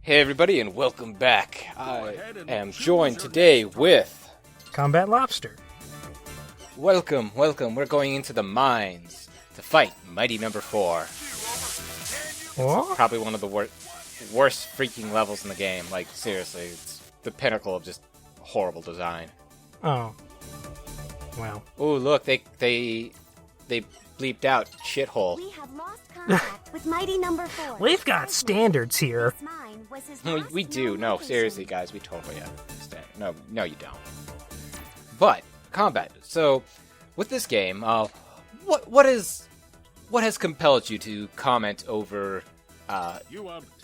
Hey everybody, and welcome back. I am joined today with... Combat Lobster. Welcome. We're going into the mines to fight Mighty Number 4. What? Probably one of the worst freaking levels in the game. Like, seriously, it's the pinnacle of just horrible design. Oh. Wow. Ooh, look, they bleeped out shithole. We have lost contact with Mighty Number 4. We've got standards here. We do. No, seriously, guys, we totally understand. No, you don't. But combat. So, with this game, what has compelled you to comment over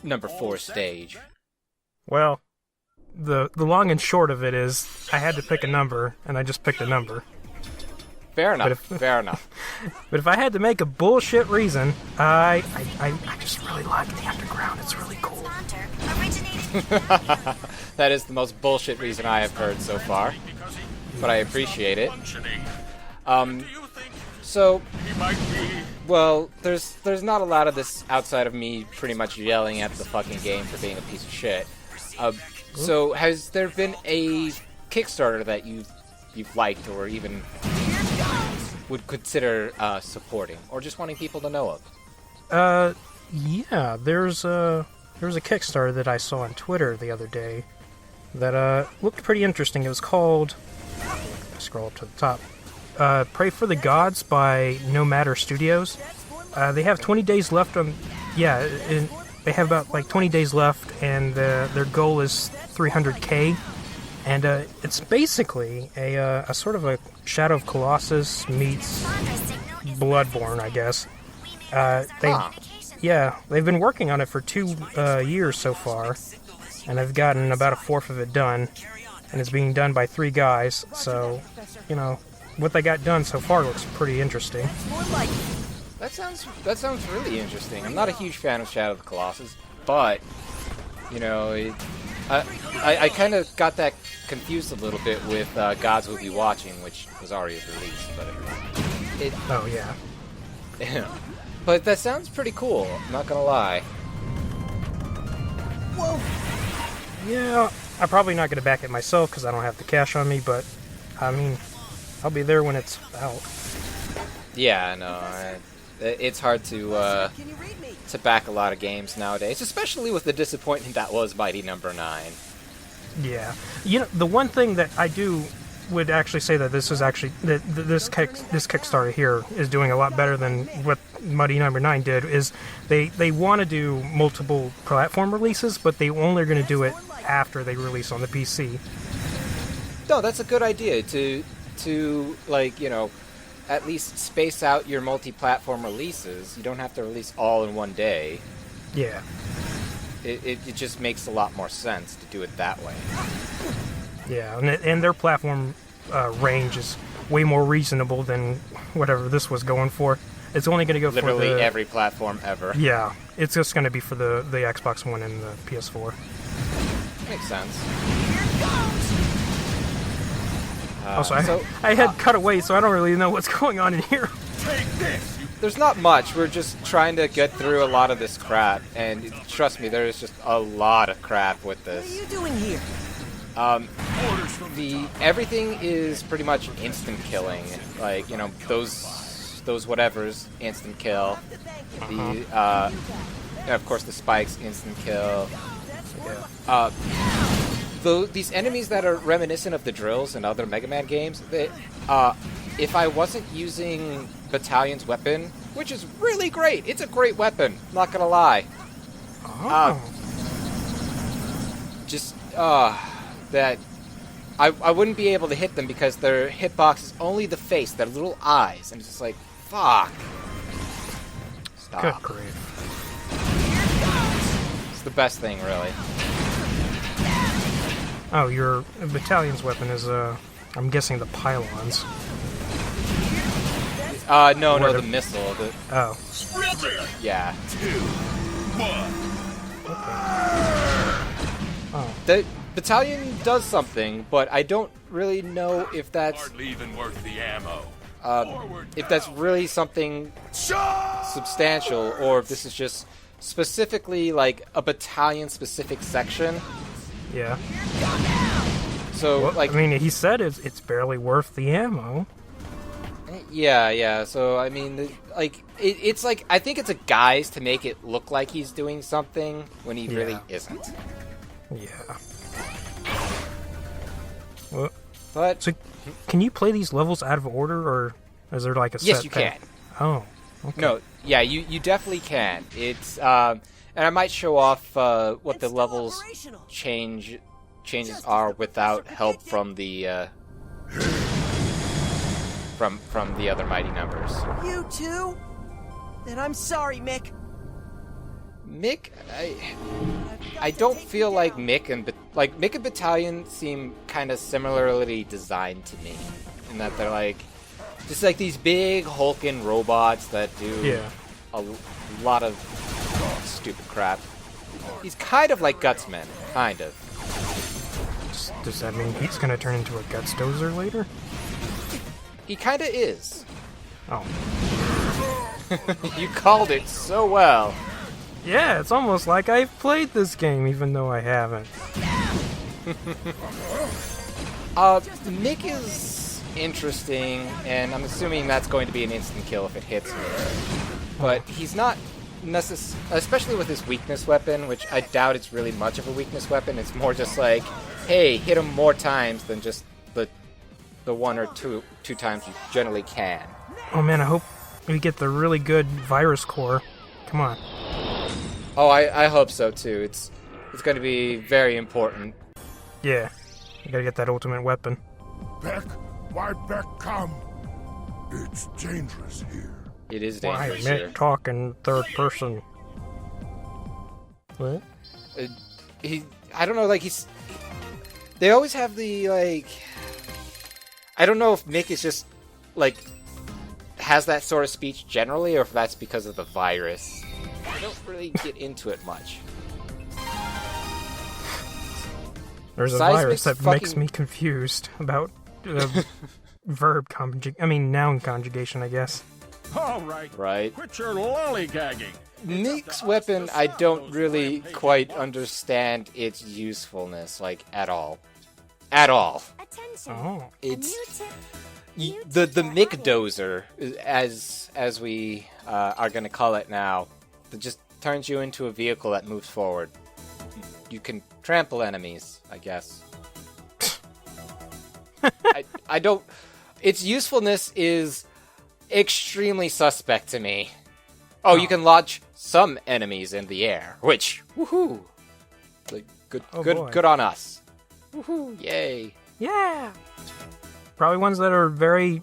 number 4 stage? Well, the long and short of it is, I had to pick a number, and I just picked a number. Fair enough. But if I had to make a bullshit reason, I just really like the underground. It's really cool. That is the most bullshit reason I have heard so far, but I appreciate it. Well, there's not a lot of this outside of me pretty much yelling at the fucking game for being a piece of shit. So has there been a Kickstarter that you've liked or even would consider supporting, or just wanting people to know of? Yeah, there was a Kickstarter that I saw on Twitter the other day that looked pretty interesting. It was called, scroll up to the top, Pray for the Gods by No Matter Studios. They have 20 days left on, they have about like 20 days left, and their goal is 300k. And it's basically a sort of a Shadow of Colossus meets Bloodborne, I guess. They've been working on it for 2 years so far, and they've gotten about a fourth of it done, and it's being done by 3 guys. So, what they got done so far looks pretty interesting. That sounds really interesting. I'm not a huge fan of Shadow of the Colossus, but I kind of got that confused a little bit with Gods Will Be Watching, which was already released, but oh yeah. But that sounds pretty cool, I'm not gonna lie. Whoa. Yeah, I'm probably not gonna back it myself because I don't have the cash on me, but I mean, I'll be there when it's out. Yeah, no, it's hard to back a lot of games nowadays, especially with the disappointment that was Mighty Number 9. Yeah, the one thing that I would actually say that this is actually this Kickstarter here is doing a lot better than what Mighty Number 9 did. Is they want to do multiple platform releases, but they only are going to do it after they release on the PC. No, that's a good idea to at least space out your multi-platform releases. You don't have to release all in one day. Yeah. It just makes a lot more sense to do it that way. Yeah, and their platform range is way more reasonable than whatever this was going for. It's only going to go literally for every platform ever. Yeah, it's just going to be for the Xbox One and the PS4. Makes sense. Also, I had cut away, so I don't really know what's going on in here. Take this! There's not much. We're just trying to get through a lot of this crap, and trust me, there is just a lot of crap with this. What are you doing here? Everything is pretty much instant killing. Like, those whatevers, instant kill. Of course, the spikes, instant kill. These enemies that are reminiscent of the drills in other Mega Man games, if I wasn't using Battalion's weapon, which is really great, it's a great weapon, not gonna lie. That I wouldn't be able to hit them because their hitbox is only the face, their little eyes, and it's just like, fuck. Stop. Good grief. It's the best thing, really. Oh, your Battalion's weapon is, I'm guessing the pylons. No, the missile. Oh. Yeah. 2, 1. Oh. The Battalion does something, but I don't really know if that's Hardly even worth the ammo. if that's really something substantial, or if this is just specifically like a battalion-specific section. Yeah. So, Well, like, I mean, he said it's barely worth the ammo. yeah. So, I mean, like, it's like, I think it's a guise to make it look like he's doing something when he really isn't. Yeah. Well, But so, can you play these levels out of order, or is there like a set? yes, you path? can. Oh. Okay. No, yeah, you definitely can. It's and I might show off what the levels changes are without help from the from the other mighty numbers. You too? Then I'm sorry, Mick. Mick, I don't feel like Mick and Battalion seem kind of similarly designed to me, in that they're like just like these big hulking robots that do a lot of stupid crap. He's kind of like Gutsman, kind of. Does that mean he's gonna turn into a guts dozer later? He kind of is. Oh. You called it so well. Yeah, it's almost like I've played this game, even though I haven't. Mick is interesting, and I'm assuming that's going to be an instant kill if it hits me. But he's not especially with his weakness weapon, which I doubt it's really much of a weakness weapon. It's more just like, hey, hit him more times than just the one or two times you generally can. Oh man, I hope we get the really good virus core. Come on. Oh, I hope so too. It's going to be very important. Yeah, you gotta get that ultimate weapon. Beck, why Beck come? It's dangerous here. It is Why dangerous here. Mick talk in third person? What? I don't know, like they always have the, like, I don't know if Mick is just, like, has that sort of speech generally, or if that's because of the virus. I don't really get into it much. There's a Seismic's virus that fucking- makes me confused about noun conjugation, I guess. All right. Right. Quit your lollygagging. Mick's weapon, I don't really quite understand its usefulness, like, at all. At all. Attention. Oh. It's New the tip Mick ahead. dozer, as we are going to call it now, that just turns you into a vehicle that moves forward. You can trample enemies, I guess. I don't. Its usefulness is extremely suspect to me. Oh, you can launch some enemies in the air, which, woohoo! Like, Oh, boy. good on us. Woohoo! Yay! Yeah. Probably ones that are very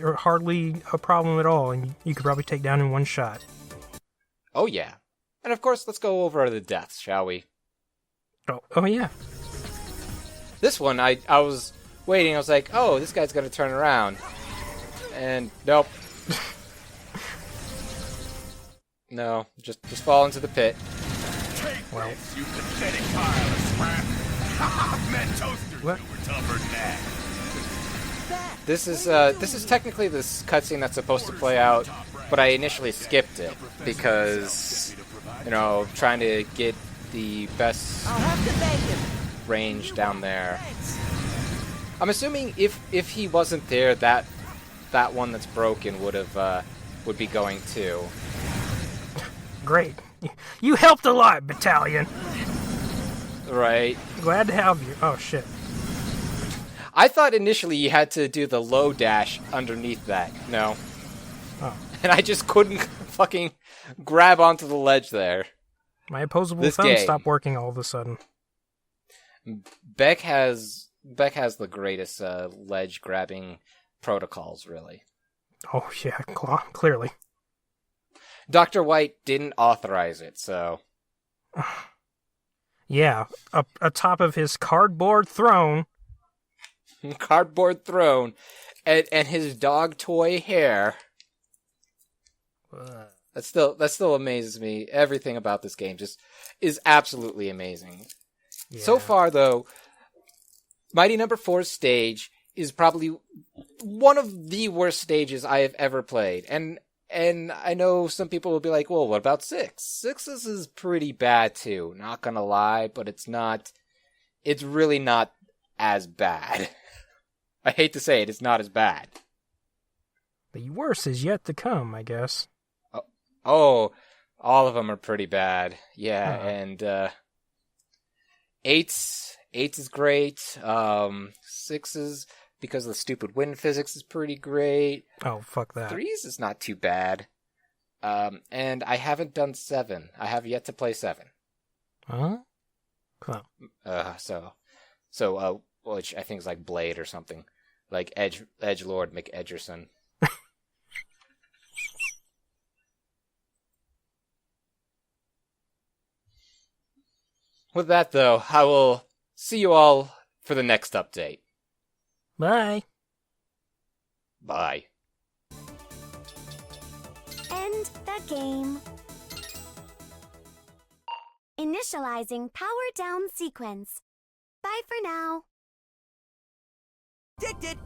or hardly a problem at all, and you could probably take down in one shot. Oh yeah. And of course, let's go over the deaths, shall we? Oh yeah. This one, I was waiting. I was like, oh, this guy's gonna turn around, and nope. No, just fall into the pit. Well, You pathetic pile of scrap. Men toasters What? who were tougher than that. This is technically this cutscene that's supposed to play out, but I initially skipped it because, you know, trying to get the best I'll have to thank him. range down there. Thanks. I'm assuming if he wasn't there, that one that's broken would be going too. great. You helped a lot, Battalion. Right. Glad to have you. Oh shit. I thought initially you had to do the low dash underneath that. No. Oh. And I just couldn't fucking grab onto the ledge there. My opposable This thumb game. stopped working all of a sudden. Beck has the greatest ledge grabbing protocols, really. Oh yeah, clearly. Dr. White didn't authorize it, so Yeah, atop of his cardboard throne. cardboard throne and his dog toy hair. That still amazes me. Everything about this game just is absolutely amazing. Yeah. So far, though, Mighty Number 4's stage is probably one of the worst stages I have ever played. And And I know some people will be like, well, what about 6? 6's is pretty bad too, not gonna lie, but it's really not as bad. I hate to say it, it's not as bad. The worst is yet to come, I guess. Oh, all of them are pretty bad. Yeah, Uh-huh. and 8's is great. 6's, because of the stupid wind physics, is pretty great. Oh, fuck that. 3's is not too bad. And I haven't done 7. I have yet to play 7. Huh? Huh. Which I think is like Blade or something. Like Edgelord McEdgerson. With that, though, I will see you all for the next update. Bye. Bye. End the game. Initializing power down sequence. Bye for now. Dicted.